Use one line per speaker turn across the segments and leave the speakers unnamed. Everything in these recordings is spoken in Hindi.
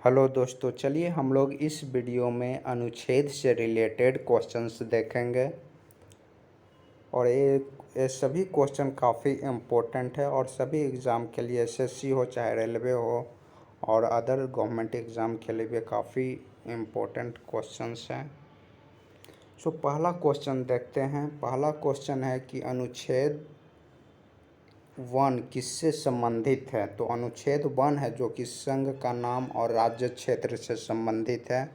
हेलो दोस्तों, चलिए हम लोग इस वीडियो में अनुच्छेद से रिलेटेड क्वेश्चंस देखेंगे। और ये सभी क्वेश्चन काफ़ी इम्पोर्टेंट है और सभी एग्ज़ाम के लिए एसएससी हो चाहे रेलवे हो और अदर गवर्नमेंट एग्ज़ाम के लिए भी काफ़ी इम्पोर्टेंट क्वेश्चंस हैं। सो पहला क्वेश्चन देखते हैं। पहला क्वेश्चन है कि अनुच्छेद 1 किससे संबंधित है। तो अनुच्छेद 1 है जो कि संघ का नाम और राज्य क्षेत्र से संबंधित है।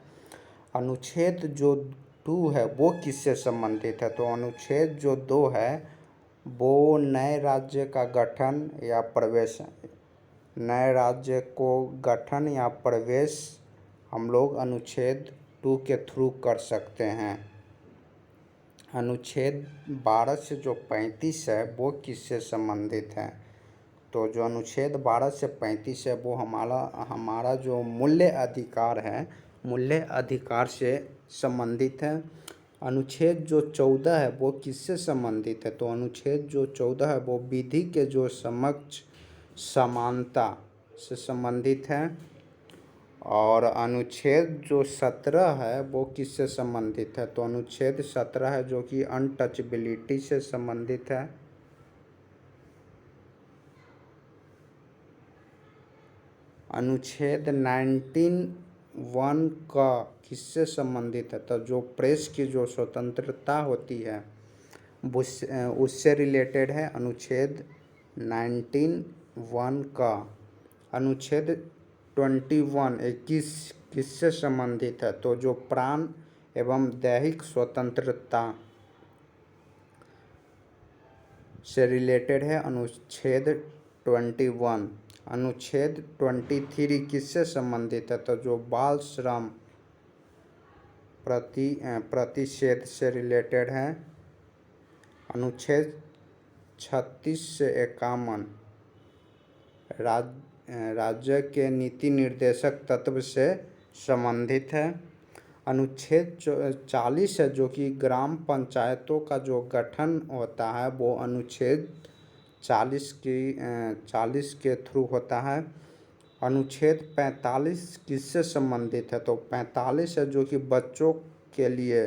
अनुच्छेद जो 2 है वो किससे संबंधित है। तो अनुच्छेद जो 2 है वो नए राज्य का गठन या प्रवेश, नए राज्य को गठन या प्रवेश हम लोग अनुच्छेद 2 के थ्रू कर सकते हैं। अनुच्छेद 12 से जो 35 है वो किससे संबंधित है। तो जो अनुच्छेद 12 से 35 है वो हमारा जो मूल्य अधिकार है, मूल्य अधिकार से संबंधित है। अनुच्छेद जो 14 है वो किससे संबंधित है। तो अनुच्छेद जो 14 है वो विधि के जो समक्ष समानता से संबंधित है। और अनुच्छेद जो 17 है वो किससे संबंधित है। तो अनुच्छेद 17 है जो कि अनटचेबिलिटी से संबंधित है। अनुच्छेद 19(1) का किससे संबंधित है। तो जो प्रेस की जो स्वतंत्रता होती है उससे रिलेटेड है अनुच्छेद 19(1) का। अनुच्छेद 21 किससे संबंधित है। तो जो प्राण एवं दैहिक स्वतंत्रता से रिलेटेड है अनुच्छेद 21। अनुच्छेद 23 किससे संबंधित है। तो जो बाल श्रम प्रतिषेध से रिलेटेड है। अनुच्छेद 36 से 51 राज्य के नीति निर्देशक तत्व से संबंधित है। अनुच्छेद 40 है जो कि ग्राम पंचायतों का जो गठन होता है वो अनुच्छेद 40 के थ्रू होता है। अनुच्छेद 45 किससे संबंधित है। तो 45 है जो कि बच्चों के लिए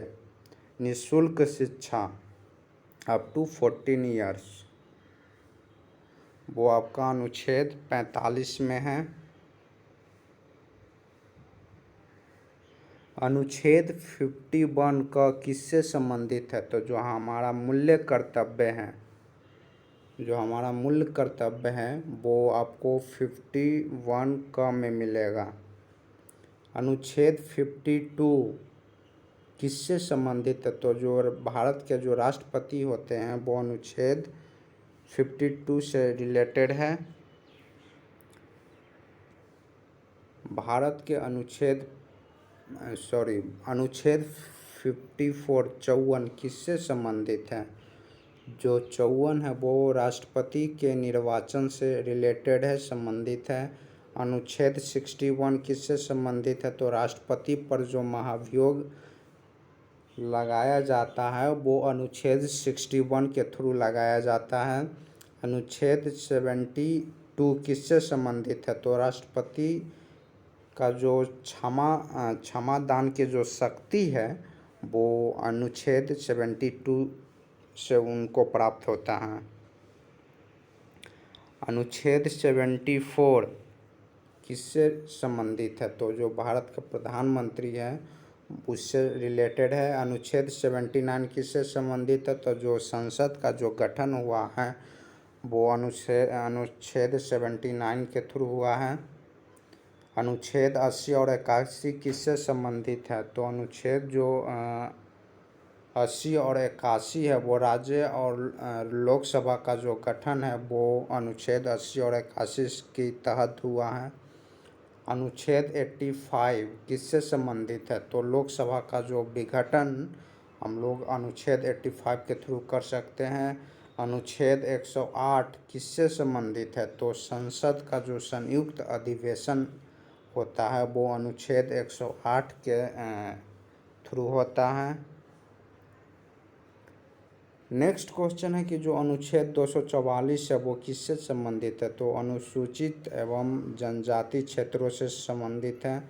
निःशुल्क शिक्षा अप टू 14 ईयर्स, वो आपका अनुच्छेद 45 में है। अनुच्छेद 51 का किससे संबंधित है। तो जो हमारा मूल्य कर्तव्य है, जो हमारा मूल्य कर्तव्य है वो आपको 51 का में मिलेगा। अनुच्छेद 52 किससे संबंधित है। तो जो भारत के जो राष्ट्रपति होते हैं वो अनुच्छेद 52 से रिलेटेड है। भारत के अनुच्छेद 54 किससे संबंधित है। जो 54 है वो राष्ट्रपति के निर्वाचन से रिलेटेड है, संबंधित है। अनुच्छेद 61 किससे संबंधित है। तो राष्ट्रपति पर जो महाभियोग लगाया जाता है वो अनुच्छेद 61 के थ्रू लगाया जाता है। अनुच्छेद 72 किससे संबंधित है। तो राष्ट्रपति का जो क्षमा दान की जो शक्ति है वो अनुच्छेद 72 से उनको प्राप्त होता है। अनुच्छेद 74 किससे संबंधित है। तो जो भारत का प्रधानमंत्री है उससे रिलेटेड है। अनुच्छेद 79 किससे संबंधित है। तो जो संसद का जो गठन हुआ है वो अनुच्छेद 79 के थ्रू हुआ है। अनुच्छेद 80 और 81 किससे संबंधित है। तो अनुच्छेद जो 80 और 81 है वो राज्य और लोकसभा का जो गठन है वो अनुच्छेद 80 और 81 के तहत हुआ है। अनुच्छेद 85 किससे संबंधित है। तो लोकसभा का जो विघटन हम लोग अनुच्छेद 85 के थ्रू कर सकते हैं। अनुच्छेद 108 किससे संबंधित है। तो संसद का जो संयुक्त अधिवेशन होता है वो अनुच्छेद 108 के थ्रू होता है। नेक्स्ट क्वेश्चन है कि जो अनुच्छेद 244 है वो किससे संबंधित है, तो अनुसूचित एवं जनजाति क्षेत्रों से संबंधित है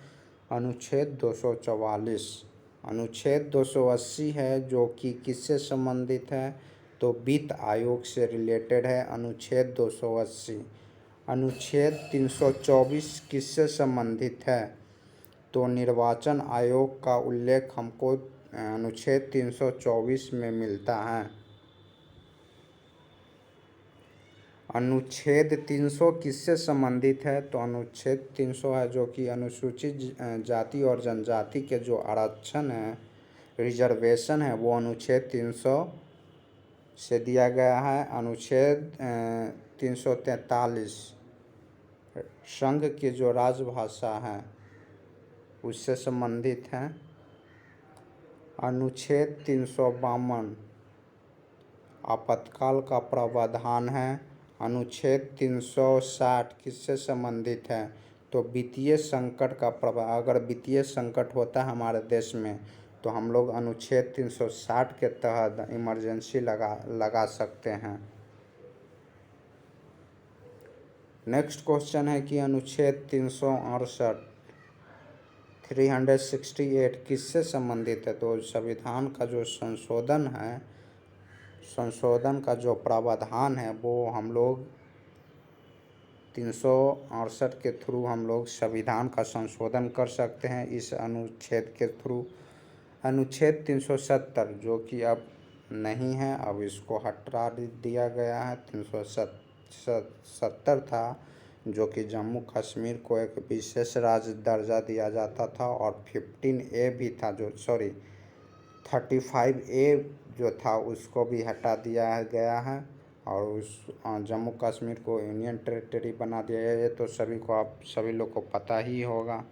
अनुच्छेद 244। अनुच्छेद 280 है जो कि किससे संबंधित है, तो वित्त आयोग से रिलेटेड है अनुच्छेद 280। अनुच्छेद 324 किससे संबंधित है, तो निर्वाचन आयोग का उल्लेख हमको अनुच्छेद 324 में मिलता है। अनुच्छेद 300 किससे संबंधित है, तो अनुच्छेद 300 है जो कि अनुसूचित जाति और जनजाति के जो आरक्षण है, रिजर्वेशन है, वो अनुच्छेद 300 से दिया गया है। अनुच्छेद 343 संघ की जो राजभाषा है उससे संबंधित है। अनुच्छेद 352 आपातकाल का प्रावधान है। अनुच्छेद 360 किससे संबंधित है, तो वित्तीय संकट का अगर वित्तीय संकट होता है हमारे देश में तो हम लोग अनुच्छेद 360 के तहत इमरजेंसी लगा सकते हैं। नेक्स्ट क्वेश्चन है कि अनुच्छेद 368 किससे संबंधित है, तो संविधान का जो संशोधन का जो प्रावधान है वो हम लोग 368 के थ्रू हम लोग संविधान का संशोधन कर सकते हैं इस अनुच्छेद के थ्रू। अनुच्छेद 370 जो कि अब नहीं है, अब इसको हटा दिया गया है। 370 था जो कि जम्मू कश्मीर को एक विशेष राज्य दर्जा दिया जाता था, और 15A भी था जो 35A जो था उसको भी हटा दिया गया है, और उस जम्मू कश्मीर को यूनियन टेरिटरी बना दिया गया है। तो सभी लोग को पता ही होगा।